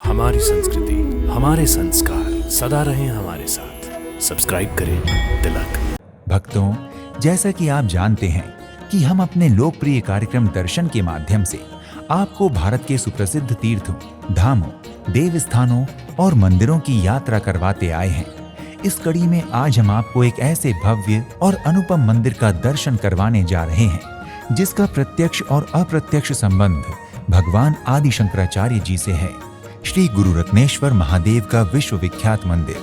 हमारी संस्कृति, हमारे संस्कार सदा रहें हमारे साथ। सब्सक्राइब करें तिलक। भक्तों, जैसा कि आप जानते हैं कि हम अपने लोकप्रिय कार्यक्रम दर्शन के माध्यम से आपको भारत के सुप्रसिद्ध तीर्थों, धामों, देव स्थानों और मंदिरों की यात्रा करवाते आए हैं। इस कड़ी में आज हम आपको एक ऐसे भव्य और अनुपम मंदिर का दर्शन करवाने जा रहे हैं जिसका प्रत्यक्ष और अप्रत्यक्ष संबंध भगवान आदि शंकराचार्य जी से है। श्री गुरु रत्नेश्वर महादेव का विश्वविख्यात मंदिर,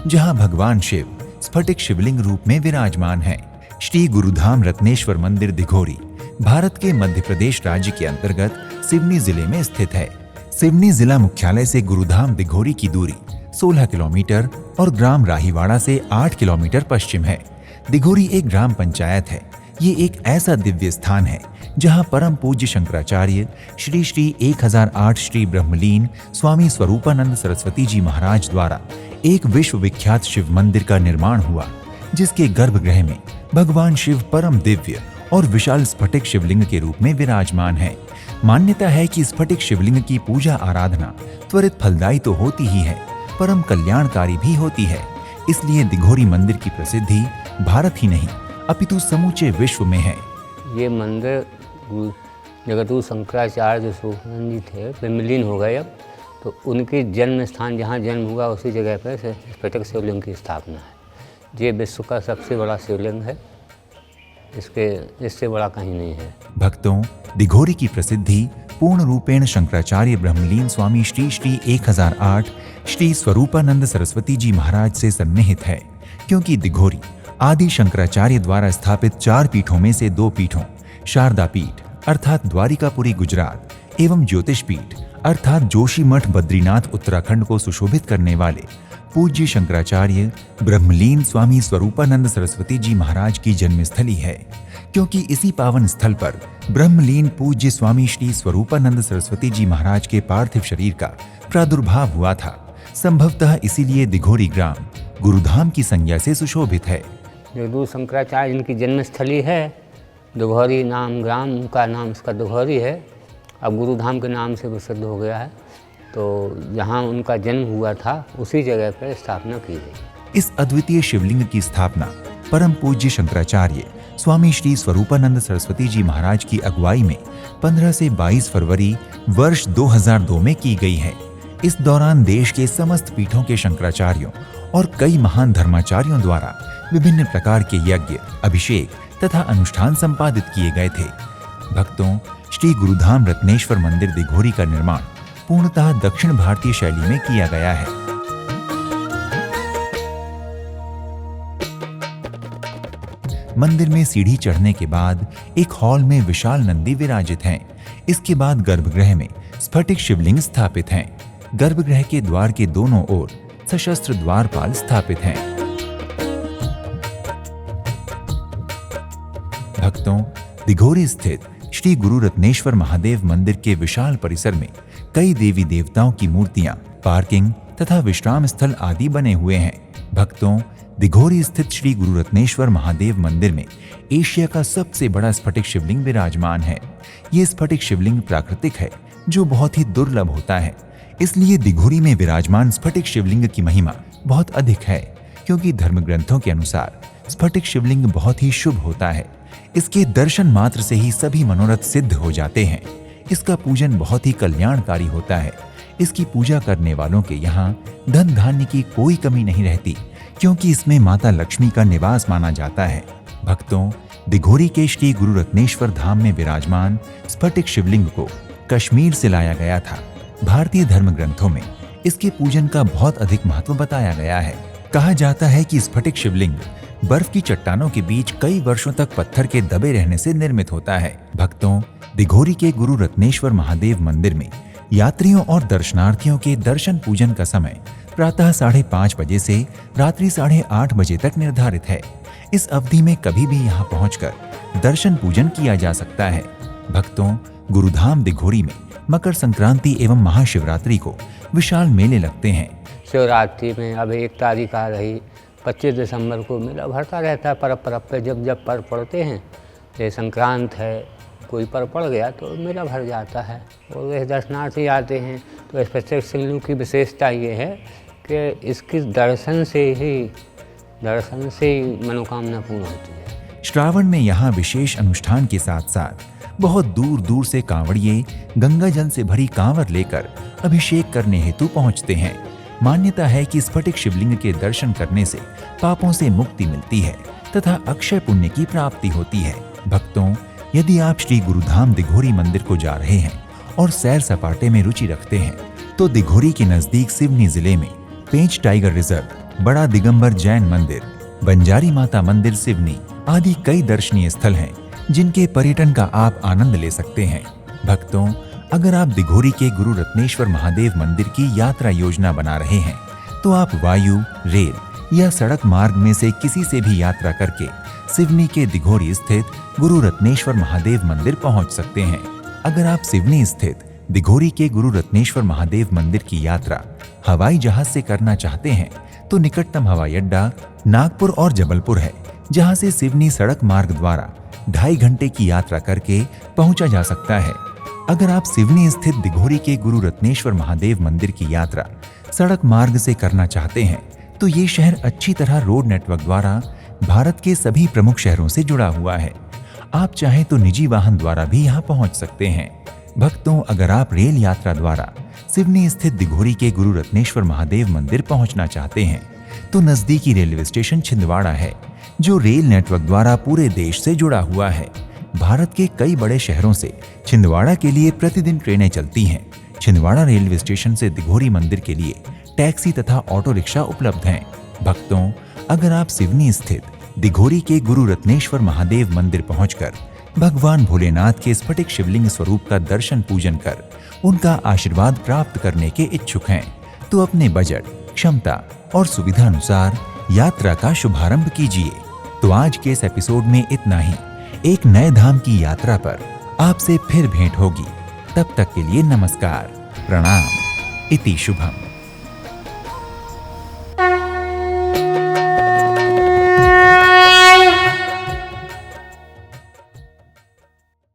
जहां भगवान शिव स्फटिक शिवलिंग रूप में विराजमान है। श्री गुरुधाम रत्नेश्वर मंदिर दिघोरी भारत के मध्य प्रदेश राज्य के अंतर्गत सिवनी जिले में स्थित है। सिवनी जिला मुख्यालय से गुरुधाम दिघोरी की दूरी 16 किलोमीटर और ग्राम राहीवाड़ा से 8 किलोमीटर पश्चिम है। दिघोरी एक ग्राम पंचायत है। ये एक ऐसा दिव्य स्थान है जहां परम पूज्य शंकराचार्य श्री श्री 1008 श्री ब्रह्मलीन स्वामी स्वरूपानंद सरस्वती जी महाराज द्वारा एक विश्वविख्यात शिव मंदिर का निर्माण हुआ, जिसके गर्भगृह में भगवान शिव परम दिव्य और विशाल स्फटिक शिवलिंग के रूप में विराजमान है। मान्यता है कि स्फटिक शिवलिंग की पूजा आराधना त्वरित फलदायी तो होती ही है, परम कल्याणकारी भी होती है। इसलिए दिघोरी मंदिर की प्रसिद्धि भारत ही नहीं अपितु समूचे विश्व में है। ये मंदिर जगतगुरु शंकराचार्य जो स्वरूपानंद जी थे, ब्रह्मलीन हो गए अब, तो उनके जन्म स्थान जहाँ जन्म हुआ उसी जगह पर स्फटिक शिवलिंग की स्थापना है। ये विश्व का सबसे बड़ा शिवलिंग है, इससे बड़ा कहीं नहीं है। भक्तों, दिघोरी की प्रसिद्धि पूर्ण रूपेण शंकराचार्य ब्रह्मलीन स्वामी श्री श्री 1008 श्री स्वरूपानंद सरस्वती जी महाराज से सन्निहित है, क्योंकि दिघोरी आदि शंकराचार्य द्वारा स्थापित 4 पीठों में से 2 पीठों शारदा पीठ अर्थात द्वारिकापुरी गुजरात एवं ज्योतिष पीठ अर्थात जोशी मठ बद्रीनाथ उत्तराखंड को सुशोभित करने वाले पूज्य शंकराचार्य ब्रह्मलीन स्वामी स्वरूपानंद सरस्वती जी महाराज की जन्मस्थली है। क्योंकि इसी पावन स्थल पर ब्रह्मलीन पूज्य स्वामी श्री स्वरूपानंद सरस्वती जी महाराज के पार्थिव शरीर का प्रादुर्भाव हुआ था, संभवतः इसीलिए दिघोरी ग्राम गुरुधाम की संज्ञा से सुशोभित है। जगतगुरु शंकराचार्य जिनकी जन्मस्थली है, दिघोरी नाम ग्राम का नाम इसका दिघोरी है, अब गुरुधाम के नाम से प्रसिद्ध हो गया है। तो जहाँ उनका जन्म हुआ था उसी जगह पर स्थापना की गई। इस अद्वितीय शिवलिंग की स्थापना परम पूज्य शंकराचार्य स्वामी श्री स्वरूपानंद सरस्वती जी महाराज की अगुवाई में 15 से 22 फरवरी वर्ष 2002 में की गई है। इस दौरान देश के समस्त पीठों के शंकराचार्यों और कई महान धर्माचार्यों द्वारा विभिन्न प्रकार के यज्ञ, अभिषेक तथा अनुष्ठान संपादित किए गए थे। भक्तों, श्री गुरुधाम रत्नेश्वर मंदिर दिघोरी का निर्माण पूर्णतः दक्षिण भारतीय शैली में किया गया है। मंदिर में सीढ़ी चढ़ने के बाद एक हॉल में विशाल नंदी विराजित हैं। इसके बाद गर्भगृह में स्फटिक शिवलिंग स्थापित हैं। गर्भगृह के द्वार के दोनों ओर सशस्त्र द्वारपाल स्थापित हैं। भक्तों, दिघोरी स्थित श्री गुरु रत्नेश्वर महादेव मंदिर के विशाल परिसर में कई देवी देवताओं की मूर्तियां, पार्किंग तथा विश्राम स्थल आदि बने हुए हैं। भक्तों, दिघोरी स्थित श्री गुरु रत्नेश्वर महादेव मंदिर में एशिया का सबसे बड़ा स्फटिक शिवलिंग विराजमान है। ये स्फटिक शिवलिंग प्राकृतिक है, जो बहुत ही दुर्लभ होता है। इसलिए दिघोरी में विराजमान स्फटिक शिवलिंग की महिमा बहुत अधिक है, क्योंकि धर्म ग्रंथों के अनुसार स्फटिक शिवलिंग बहुत ही शुभ होता है। इसके दर्शन मात्र से ही सभी मनोरथ सिद्ध हो जाते हैं। इसका पूजन बहुत ही कल्याणकारी होता है। इसकी पूजा करने वालों के यहाँ धन धान्य की कोई कमी नहीं रहती, क्योंकि इसमें माता लक्ष्मी का निवास माना जाता है। भक्तों, दिघोरी के श्री गुरु रत्नेश्वर धाम में विराजमान स्फटिक शिवलिंग को कश्मीर से लाया गया था। भारतीय धर्म ग्रंथों में इसके पूजन का बहुत अधिक महत्व बताया गया है। कहा जाता है कि स्फटिक शिवलिंग बर्फ की चट्टानों के बीच कई वर्षों तक पत्थर के दबे रहने से निर्मित होता है। भक्तों, दिघोरी के गुरु रत्नेश्वर महादेव मंदिर में यात्रियों और दर्शनार्थियों के दर्शन पूजन का समय प्रातः 5:30 बजे से रात्रि 8:30 बजे तक निर्धारित है। इस अवधि में कभी भी यहाँ पहुंचकर दर्शन पूजन किया जा सकता है। भक्तों, गुरुधाम दिघोरी में मकर संक्रांति एवं महाशिवरात्रि को विशाल मेले लगते हैं। शिवरात्रि में अब 1 तारीख आ रही, 25 दिसंबर को मेला भरता रहता है। पर्व पे जब पर्व पड़ते हैं, जैसे संक्रांत है, कोई पर पड़ गया तो मेला भर जाता है। और वे दर्शनार्थी आते हैं तो इस प्रत्येक शिवलिंग की विशेषता ये है कि इसकी दर्शन से ही मनोकामना पूर्ण होती है। श्रावण में यहाँ विशेष अनुष्ठान के साथ साथ बहुत दूर दूर से कांवड़िए गंगा जल से भरी कांवर लेकर अभिषेक करने हेतु पहुँचते हैं। मान्यता है कि स्फटिक शिवलिंग के दर्शन करने से पापों से मुक्ति मिलती है तथा अक्षय पुण्य की प्राप्ति होती है। भक्तों, यदि आप श्री गुरुधाम दिघोरी मंदिर को जा रहे हैं और सैर सपाटे में रुचि रखते हैं तो दिघोरी के नजदीक सिवनी जिले में पेंच टाइगर रिजर्व, बड़ा दिगंबर जैन मंदिर, बंजारी माता मंदिर सिवनी आदि कई दर्शनीय स्थल हैं जिनके पर्यटन का आप आनंद ले सकते हैं। भक्तों, अगर आप दिघोरी के गुरु रत्नेश्वर महादेव मंदिर की यात्रा योजना बना रहे हैं तो आप वायु, रेल या सड़क मार्ग में से किसी से भी यात्रा करके सिवनी के दिघोरी स्थित गुरु रत्नेश्वर महादेव मंदिर पहुंच सकते हैं। अगर आप सिवनी स्थित दिघोरी के गुरु रत्नेश्वर महादेव मंदिर की यात्रा हवाई जहाज से करना चाहते हैं तो निकटतम हवाई अड्डा नागपुर और जबलपुर है, जहां से सिवनी सड़क मार्ग द्वारा 2.5 घंटे की यात्रा करके पहुंचा जा सकता है। अगर आप सिवनी स्थित दिघोरी के गुरु रत्नेश्वर महादेव मंदिर की यात्रा सड़क मार्ग से करना चाहते हैं तो ये शहर अच्छी तरह रोड नेटवर्क द्वारा भारत के सभी प्रमुख शहरों से जुड़ा हुआ है। आप चाहें तो निजी वाहन द्वारा भी यहाँ पहुँच सकते हैं। भक्तों, अगर आप रेल यात्रा द्वारा सिवनी स्थित दिघोरी के गुरु रत्नेश्वर महादेव मंदिर पहुँचना चाहते हैं तो नजदीकी रेलवे स्टेशन छिंदवाड़ा है, जो रेल नेटवर्क द्वारा पूरे देश से जुड़ा हुआ है। भारत के कई बड़े शहरों से छिंदवाड़ा के लिए प्रतिदिन ट्रेनें चलती हैं। छिंदवाड़ा रेलवे स्टेशन से दिघोरी मंदिर के लिए टैक्सी तथा ऑटो रिक्शा उपलब्ध हैं। भक्तों, अगर आप सिवनी स्थित दिघोरी के गुरु रत्नेश्वर महादेव मंदिर पहुंचकर भगवान भोलेनाथ के स्फटिक शिवलिंग स्वरूप का दर्शन पूजन कर उनका आशीर्वाद प्राप्त करने के इच्छुक हैं तो अपने बजट, क्षमता और सुविधा अनुसार यात्रा का शुभारंभ कीजिए। तो आज के इस एपिसोड में इतना ही। एक नए धाम की यात्रा पर आपसे फिर भेंट होगी। तब तक के लिए नमस्कार, प्रणाम, इति शुभम।